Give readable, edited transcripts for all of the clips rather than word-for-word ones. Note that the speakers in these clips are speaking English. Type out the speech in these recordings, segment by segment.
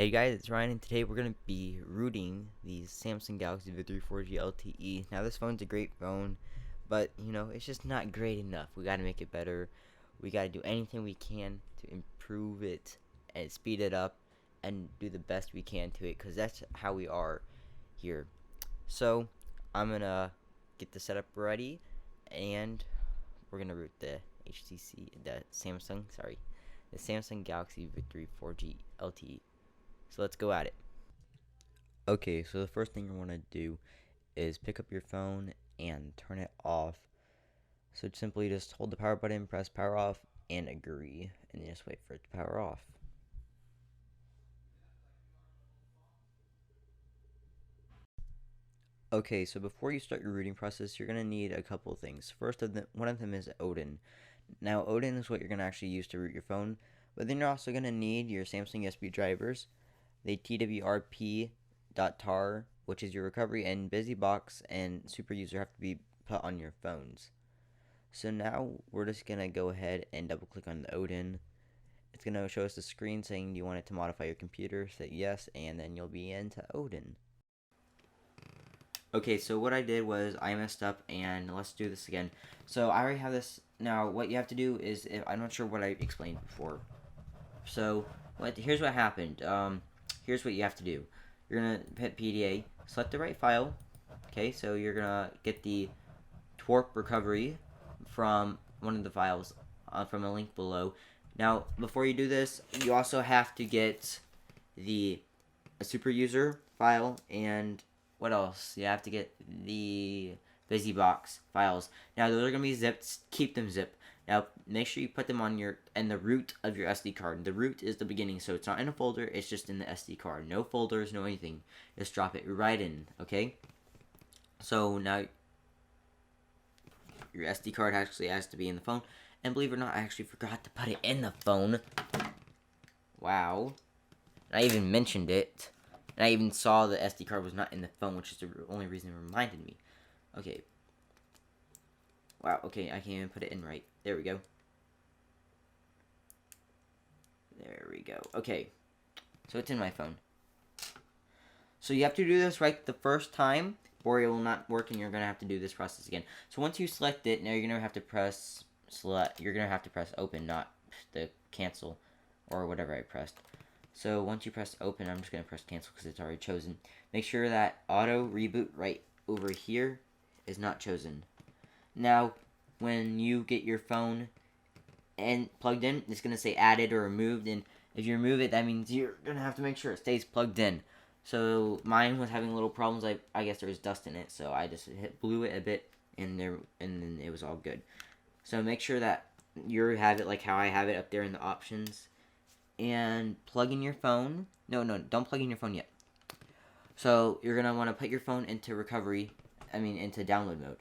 Hey guys, it's Ryan, and today we're going to be rooting the Samsung Galaxy V3 4G LTE. Now this phone's a great phone, but it's just not great enough. We got to make it better. We got to do anything we can to improve it and speed it up and do the best we can to it, because that's how we are here. So I'm going to get the setup ready, and we're going to root the the Samsung Galaxy V3 4G LTE. So let's go at it. Okay, so the first thing you want to do is pick up your phone and turn it off. So simply just hold the power button, press power off, and agree, and just wait for it to power off. Okay, so before you start your rooting process, you're going to need a couple of things. One of them is Odin. Now, Odin is what you're going to actually use to root your phone, but then you're also going to need your Samsung USB drivers, the TWRP.tar, which is your recovery, and BusyBox and super user have to be put on your phones. So now we're just going to go ahead and double click on the Odin. It's going to show us the screen saying, do you want it to modify your computer? Say yes, and then you'll be into Odin. Okay, so what I did was I messed up, and let's do this again. So I already have this. Now what you have to do is, I'm not sure what I explained before. So here's what happened. Here's what you have to do. You're gonna hit PDA, select the right file. Okay, so you're gonna get the twerp recovery from one of the files from a link below. Now, before you do this, you also have to get a super user file, and what else? You have to get the BusyBox files. Now, those are gonna be zipped. Keep them zipped. Now, make sure you put them on the root of your SD card. The root is the beginning, so it's not in a folder. It's just in the SD card. No folders, no anything. Just drop it right in. Okay. So now your SD card actually has to be in the phone. And believe it or not, I actually forgot to put it in the phone. Wow. I even mentioned it. And I even saw the SD card was not in the phone, which is the only reason it reminded me. Okay. Wow, okay, I can't even put it in right. There we go. There we go. Okay. So it's in my phone. So you have to do this right the first time, or it will not work, and you're going to have to do this process again. So once you select it, now you're going to have to press select. You're going to have to press open, not the cancel or whatever I pressed. So once you press open, I'm just going to press cancel because it's already chosen. Make sure that auto reboot right over here is not chosen. Now, when you get your phone and plugged in, it's going to say added or removed, and if you remove it, that means you're going to have to make sure it stays plugged in. So mine was having little problems. I guess there was dust in it, so I just blew it a bit, and then it was all good. So make sure that you have it like how I have it up there in the options, and plug in your phone. No, don't plug in your phone yet. So you're going to want to put your phone into into download mode.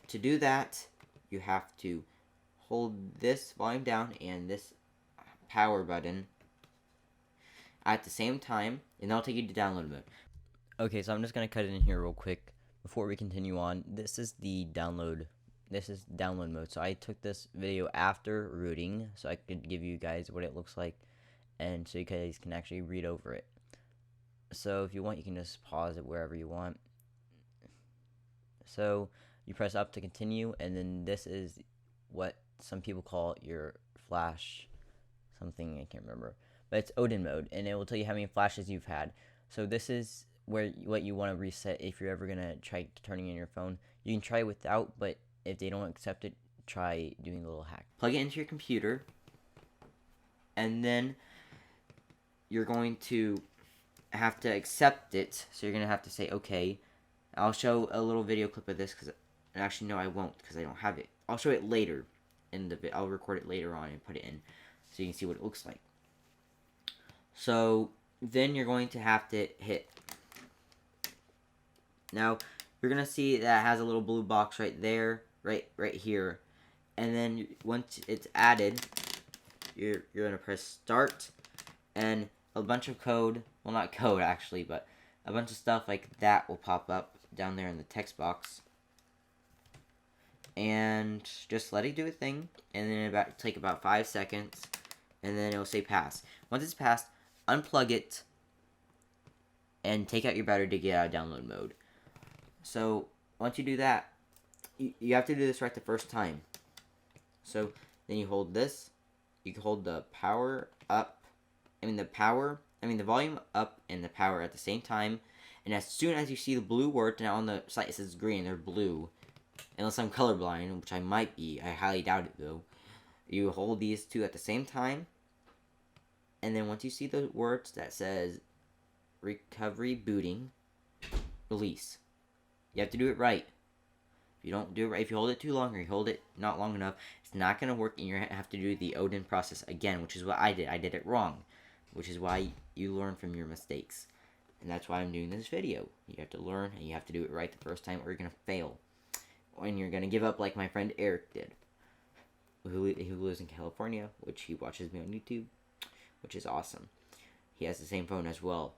To do that, you have to hold this volume down and this power button at the same time, and that'll take you to download mode. Okay, so I'm just going to cut it in here real quick before we continue on. This is download mode. So I took this video after rooting so I could give you guys what it looks like, and so you guys can actually read over it. So if you want, you can just pause it wherever you want. So you press up to continue, and then this is what some people call your flash something, I can't remember, but it's Odin mode, and it will tell you how many flashes you've had. So this is what you want to reset if you're ever gonna try turning in your phone. You can try without, but if they don't accept it, try doing the little hack. Plug it into your computer, and then you're going to have to accept it. So you're gonna have to say okay. I'll show a little video clip of this actually no, I won't because I don't have it. I'll show it later I'll record it later on and put it in so you can see what it looks like. So then you're going to have to hit. Now you're gonna see that it has a little blue box right there, right here, and then once it's added, you're gonna press start, and a bunch of code, well, not code actually, but a bunch of stuff like that will pop up down there in the text box. And just let it do a thing, and then take about 5 seconds, and then it'll say pass. Once it's passed, unplug it, and take out your battery to get out of download mode. So once you do that, you have to do this right the first time. So then you hold this. You can hold the power up. The volume up and the power at the same time. And as soon as you see the blue word, now on the site it says green, they're blue. Unless I'm colorblind, which I might be. I highly doubt it though. You hold these two at the same time. And then once you see the words that says recovery booting, release. You have to do it right. If you don't do it right, if you hold it too long or you hold it not long enough, it's not going to work and you have to do the Odin process again, which is what I did. I did it wrong, which is why you learn from your mistakes. And that's why I'm doing this video. You have to learn and you have to do it right the first time or you're going to fail. And you're going to give up like my friend Eric did, who lives in California, which he watches me on YouTube, which is awesome. He has the same phone as well.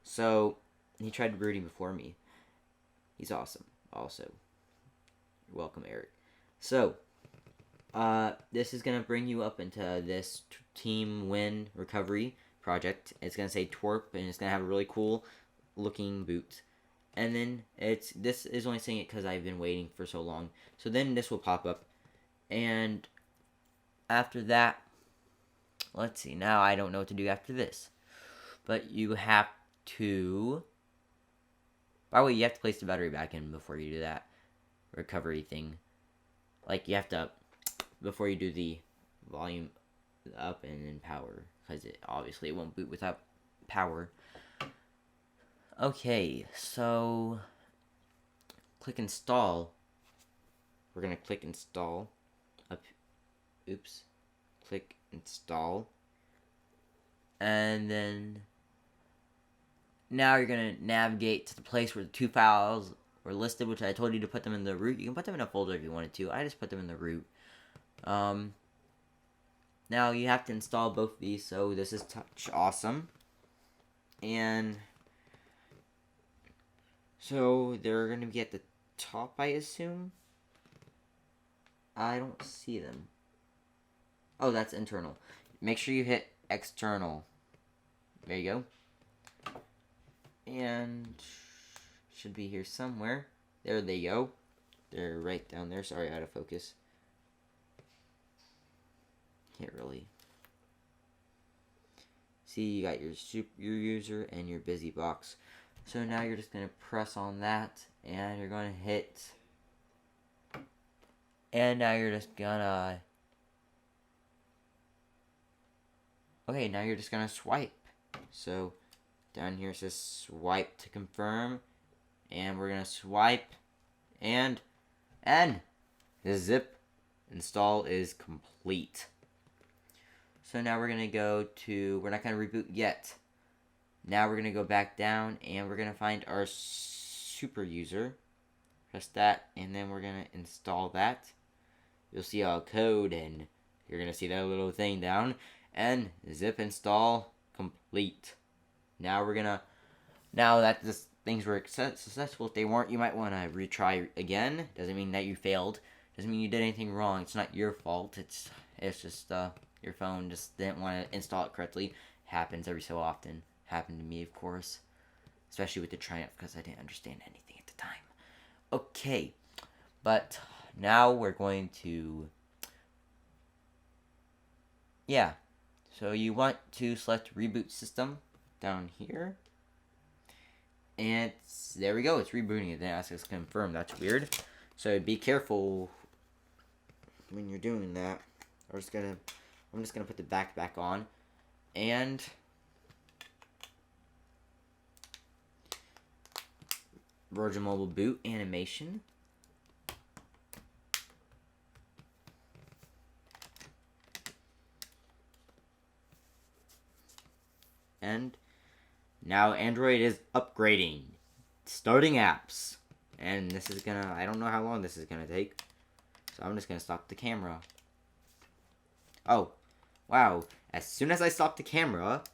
So, he tried rooting before me. He's awesome, also. You're welcome, Eric. So, this is going to bring you up into this team win recovery project. It's going to say twerp, and it's going to have a really cool looking boot. And then, this is only saying it because I've been waiting for so long. So then this will pop up. And after that, let's see. Now I don't know what to do after this. But you have to... By the way, you have to place the battery back in before you do that recovery thing. Like, you have to, before you do the volume up and then power. Because it won't boot without power. Okay, so click install. We're going to click install. Click install. And then now you're going to navigate to the place where the two files were listed, which I told you to put them in the root. You can put them in a folder if you wanted to. I just put them in the root. Now you have to install both of these, so this is Touch Awesome. And so they're going to be at the top, I assume. I don't see them. Oh, that's internal. Make sure you hit external. There you go. And should be here somewhere. There they go. They're right down there. Sorry, out of focus. Can't really see. You got your user and your busy box. So now you're just gonna press on that, and you're gonna hit. And now you're just gonna. Okay, now you're just gonna swipe. So down here it says swipe to confirm, and we're gonna swipe, and the zip install is complete. So now we're gonna go to, we're not gonna reboot yet. Now we're gonna go back down and we're gonna find our super user. Press that, and then we're gonna install that. You'll see our code, and you're gonna see that little thing down, and zip install complete. Now that this things were successful, if they weren't, you might want to retry again. Doesn't mean that you failed. Doesn't mean you did anything wrong. It's not your fault. It's just your phone just didn't want to install it correctly. Happens every so often. Happened to me, of course, especially with the Triumph, because I didn't understand anything at the time. Okay, but now we're going to, yeah. So you want to select reboot system down here. And there we go. It's rebooting it. Then it asks us to confirm. That's weird. So be careful when you're doing that. I'm just gonna put the back on, and Virgin Mobile boot animation. And now Android is upgrading, starting apps, and this is gonna, I don't know how long this is gonna take, so I'm just gonna stop the camera. Oh, wow, as soon as I stop the camera,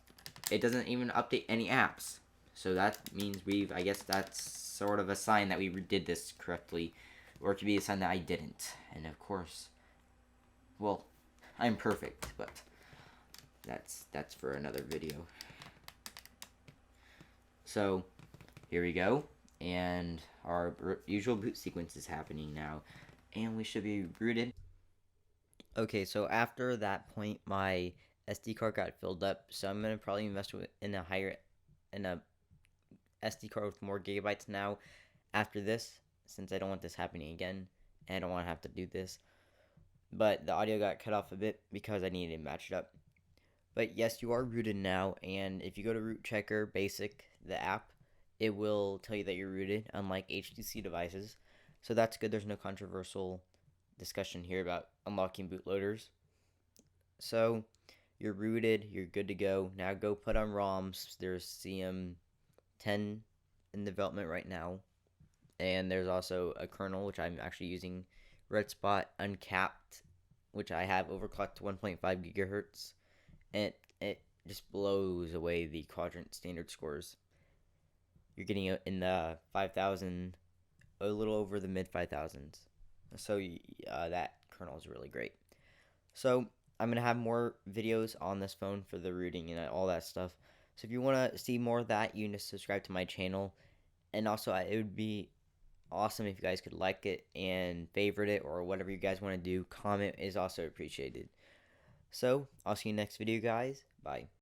it doesn't even update any apps, so that means I guess that's sort of a sign that we did this correctly, or it could be a sign that I didn't, and of course, well, I'm perfect, but that's for another video. So, Here we go. And our usual boot sequence is happening now. And we should be rooted. Okay, so after that point, my SD card got filled up. So I'm going to probably invest in a SD card with more gigabytes now after this, since I don't want this happening again. And I don't want to have to do this. But the audio got cut off a bit because I needed to match it up. But yes, you are rooted now, and if you go to Root Checker Basic, the app, it will tell you that you're rooted, unlike HTC devices. So that's good. There's no controversial discussion here about unlocking bootloaders. So you're rooted, you're good to go. Now go put on ROMs. There's CM10 in development right now, and there's also a kernel which I'm actually using, Red Spot Uncapped, which I have overclocked to 1.5 gigahertz, and it just blows away the quadrant standard scores. You're getting it in the 5,000, a little over the mid 5,000s. So that kernel is really great. So I'm gonna have more videos on this phone for the rooting and all that stuff. So if you want to see more of that, you can just subscribe to my channel. And also, it would be awesome if you guys could like it and favorite it, or whatever you guys want to do. Comment is also appreciated. So I'll see you next video, guys. Bye.